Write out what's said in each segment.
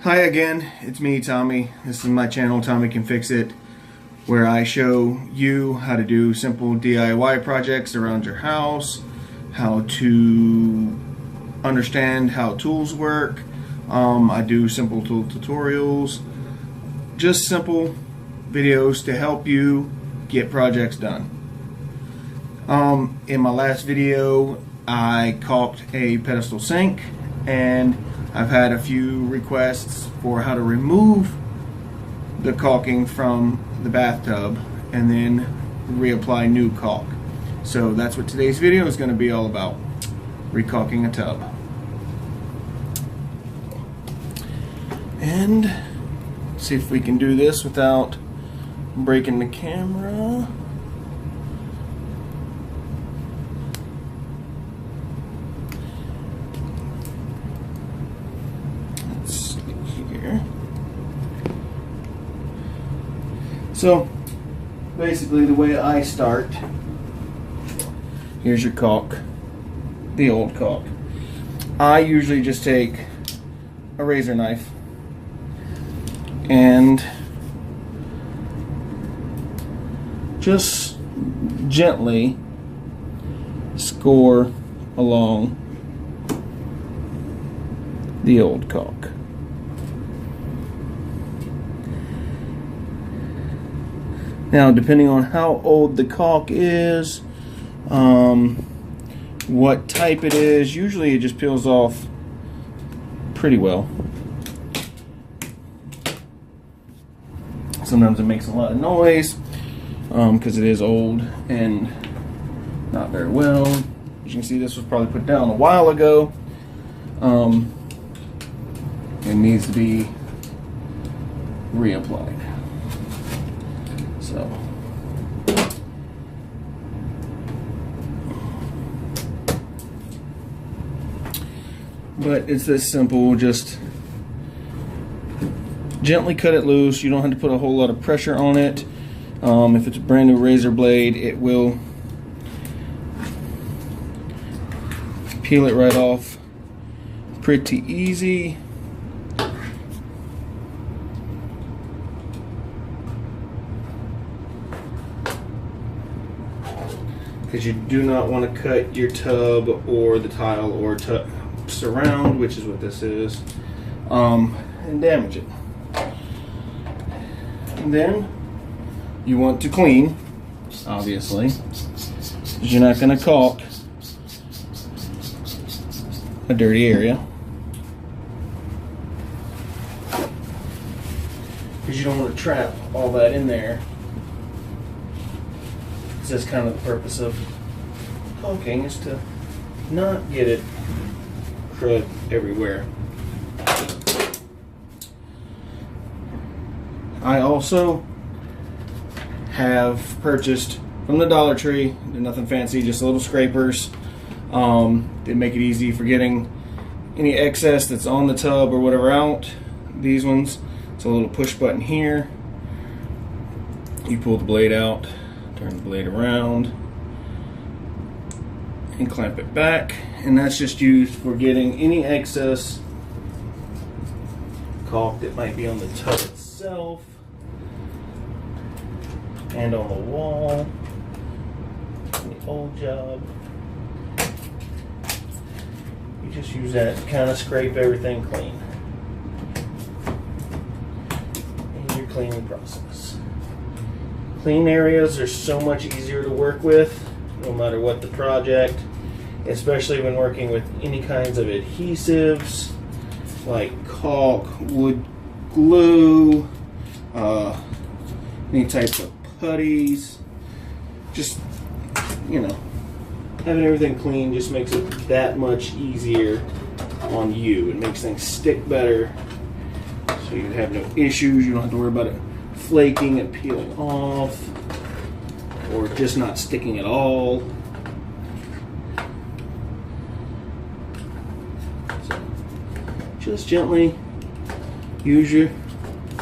Hi again, it's me, Tommy. This is my channel, Tommy Can Fix It, where I show you how to do simple DIY projects around your house, how to understand how tools work. I do simple tool tutorials, just simple videos to help you get projects done. In my last video, I caulked a pedestal sink, and I've had a few requests for how to remove the caulking from the bathtub and then reapply new caulk. So that's what today's video is going to be all about, recaulking a tub. And see if we can do this without breaking the camera. So basically the way I start, here's your caulk, the old caulk. I usually just take a razor knife and just gently score along the old caulk. Now, depending on how old the caulk is, what type it is, usually it just peels off pretty well. Sometimes it makes a lot of noise because it is old and not very well. As you can see, this was probably put down a while ago. It needs to be reapplied. So, but it's this simple, just gently cut it loose. You don't have to put a whole lot of pressure on it. If it's a brand new razor blade, it will peel it right off pretty easy. Because you do not want to cut your tub or the tile or surround, which is what this is, and damage it. And then you want to clean, obviously, because you're not going to caulk a dirty area. Because you don't want to trap all that in there. That's kind of the purpose of caulking, is to not get it crud everywhere. I also have purchased from the Dollar Tree, they're nothing fancy, just little scrapers. They make it easy for getting any excess that's on the tub or whatever out. These ones, it's a little push button here. You pull the blade out, turn the blade around, and clamp it back, and that's just used for getting any excess caulk that might be on the tub itself and on the wall, on the old job. You just use that to kind of scrape everything clean in your cleaning process. Clean areas are so much easier to work with, no matter what the project, especially when working with any kinds of adhesives like caulk, wood glue, any types of putties. Just, you know, having everything clean just makes it that much easier on you. It makes things stick better, so you have no issues. You don't have to worry about it flaking and peeling off, or just not sticking at all. So just gently use your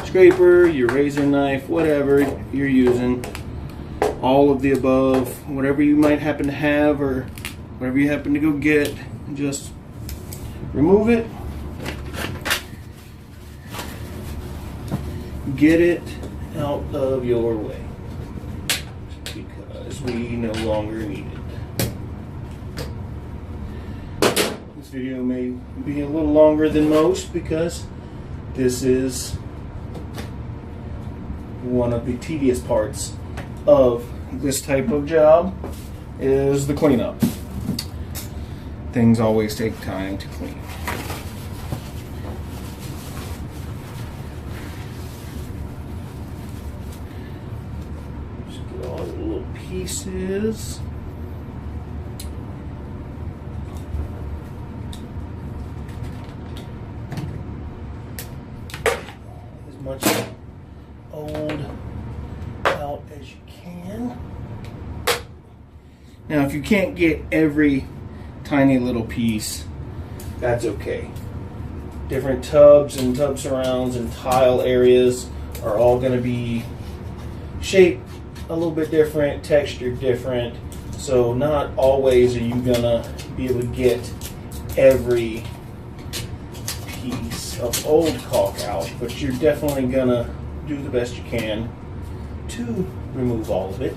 scraper, your razor knife, whatever you're using, all of the above, whatever you might happen to have or whatever you happen to go get, just remove it get it out of your way because we no longer need it. This video may be a little longer than most because this is one of the tedious parts of this type of job is the cleanup. Things always take time to clean. Just get all the little pieces. As much old out as you can. Now, if you can't get every tiny little piece, that's okay. Different tubs and tub surrounds and tile areas are all going to be shaped a little bit different, textured different, so not always are you going to be able to get every piece of old caulk out, but you're definitely going to do the best you can to remove all of it.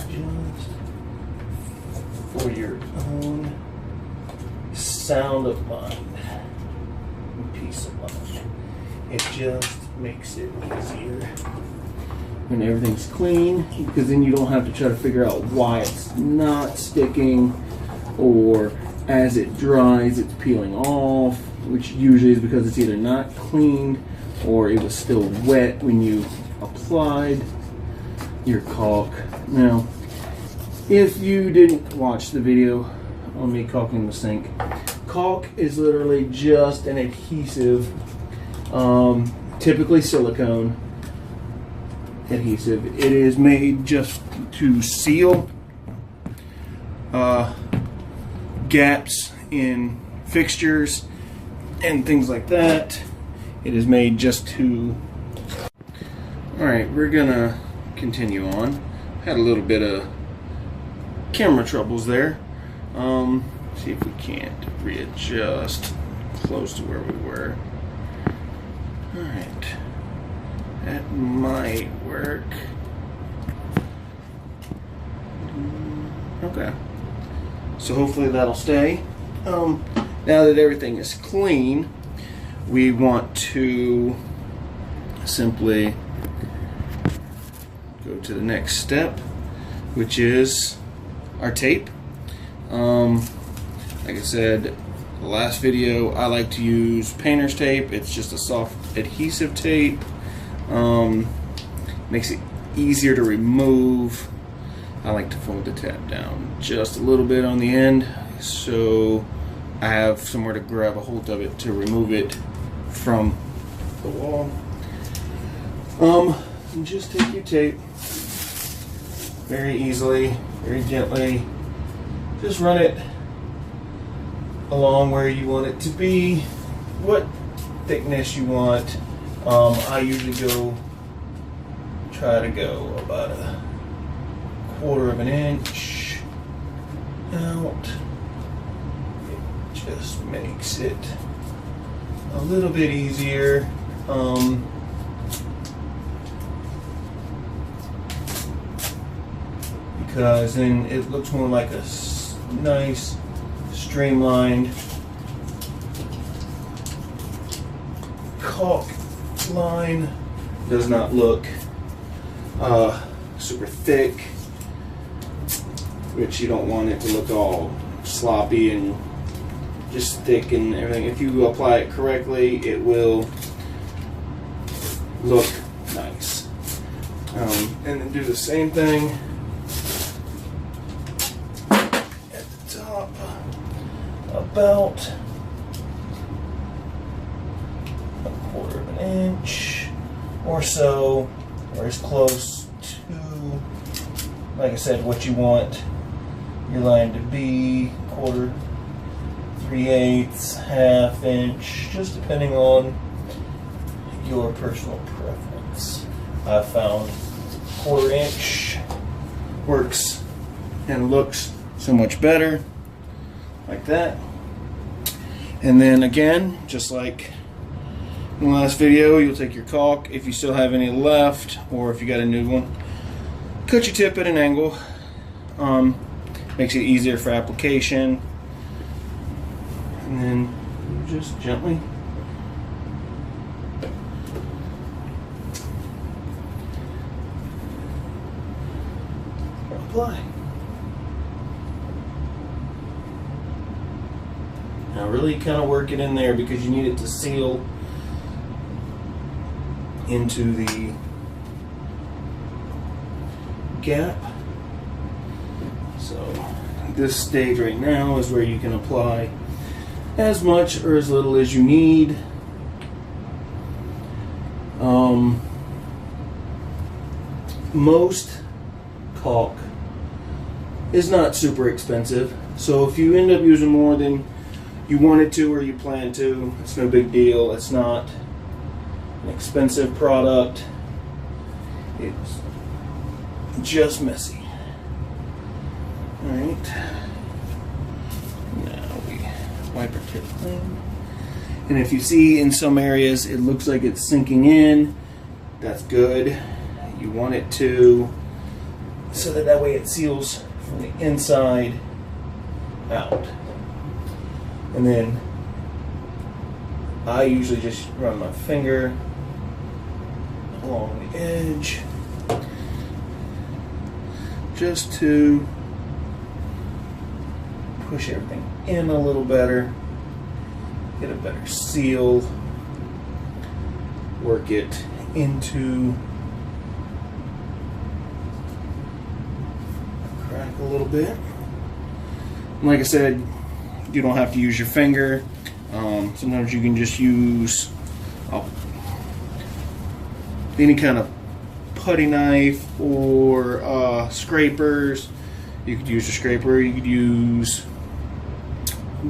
Just for your own sound of mind and peace of mind. It just makes it easier when everything's clean, because then you don't have to try to figure out why it's not sticking, or as it dries it's peeling off, which usually is because it's either not cleaned or it was still wet when you applied your caulk. Now, if you didn't watch the video on me caulking the sink, caulk is literally just an adhesive, typically silicone adhesive. It is made just to seal gaps in fixtures and things like that. It is made just to... Alright, we're gonna continue on. Had a little bit of camera troubles there. See if we can't readjust close to where we were. Alright, that might work. Okay, so hopefully that'll stay. Now that everything is clean, we want to simply go to the next step, which is our tape. Like I said, the last video, I like to use painter's tape. It's just a soft adhesive tape. Makes it easier to remove. I like to fold the tab down just a little bit on the end so I have somewhere to grab a hold of it to remove it from the wall. And just take your tape very easily, very gently. Just run it along where you want it to be, what thickness you want. I usually try to go about a 1/4 of an inch out. It just makes it a little bit easier. Because then it looks more like a nice streamlined caulk line. Does not look super thick, which you don't want it to look all sloppy and just thick and everything. If you apply it correctly, it will look nice. And then do the same thing at the top, about 1/4 of an inch or so, or as close to, like I said, what you want your line to be. 1/4, 3/8, 1/2 inch, just depending on your personal preference. I found 1/4 inch works and looks so much better, like that. And then again, just like in the last video, you'll take your caulk, if you still have any left, or if you got a new one, cut your tip at an angle. Makes it easier for application. And then just gently apply. Now really kind of work it in there because you need it to seal into the gap. So this stage right now is where you can apply as much or as little as you need. Most caulk is not super expensive, so if you end up using more than you wanted to or you plan to, it's no big deal. It's not an expensive product. It's just messy. Alright, now we wipe our tip clean. And if you see in some areas it looks like it's sinking in, that's good. You want it to, so that way it seals from the inside out. And then I usually just run my finger along the edge just to push everything in a little better, get a better seal, work it into a crack a little bit. And like I said, you don't have to use your finger. Sometimes you can just use any kind of putty knife or scrapers. You could use a scraper, you could use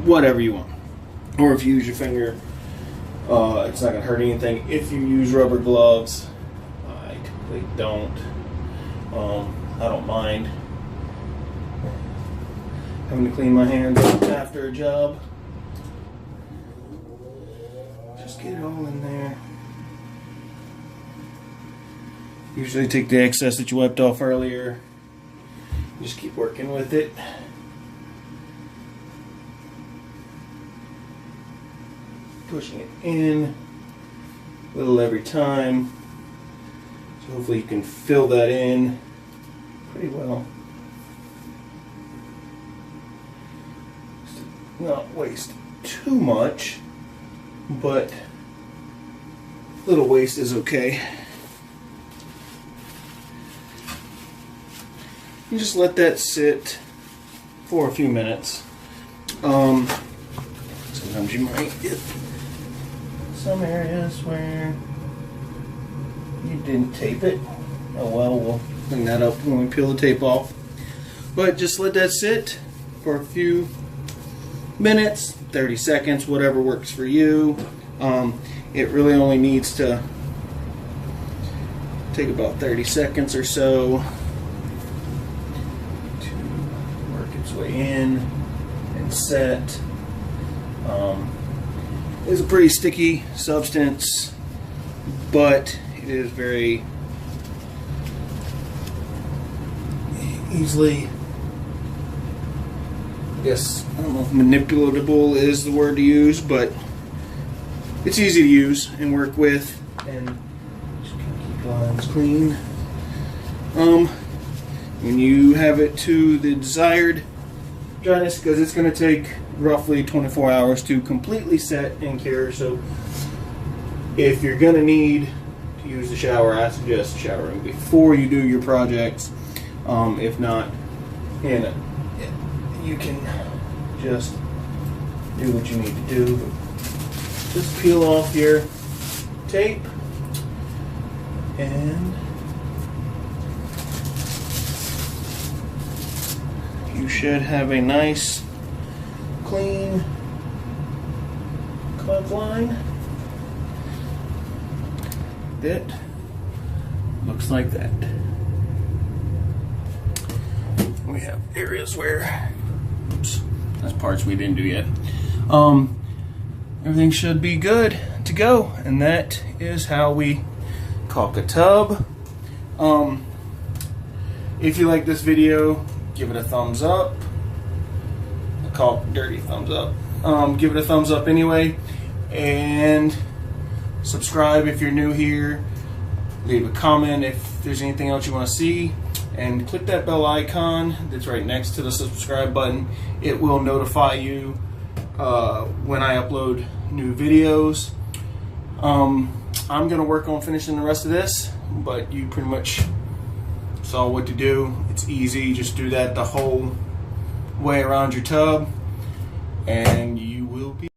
whatever you want. Or if you use your finger, it's not going to hurt anything. If you use rubber gloves, I typically don't. I don't mind having to clean my hands after a job. Just get it all in there. Usually take the excess that you wiped off earlier. Just keep working with it. Pushing it in a little every time. So hopefully you can fill that in pretty well. Not waste too much, but a little waste is okay. You just let that sit for a few minutes. Sometimes you might get some areas where you didn't tape it. Oh well, we'll clean that up when we peel the tape off. But just let that sit for a few minutes, 30 seconds, whatever works for you. It really only needs to take about 30 seconds or so to work its way in and set. It's a pretty sticky substance, but it is very easily, I guess, I don't know if manipulatable is the word to use, but it's easy to use and work with, and just keep lines clean. When you have it to the desired dryness, because it's going to take roughly 24 hours to completely set and cure, so if you're going to need to use the shower, I suggest showering before you do your projects. If not, you can just do what you need to do. Just peel off your tape and you should have a nice clean caulk line that looks like that. we have areas where, oops, that's parts we didn't do yet. Everything should be good to go, and that is how we caulk a tub. If you like this video, give it a thumbs up. I call it dirty thumbs up. Give it a thumbs up anyway, and subscribe if you're new here. Leave a comment if there's anything else you want to see, and click that bell icon that's right next to the subscribe button. It will notify you when I upload new videos. I'm gonna work on finishing the rest of this, but you pretty much saw what to do. It's easy, just do that the whole way around your tub and you will be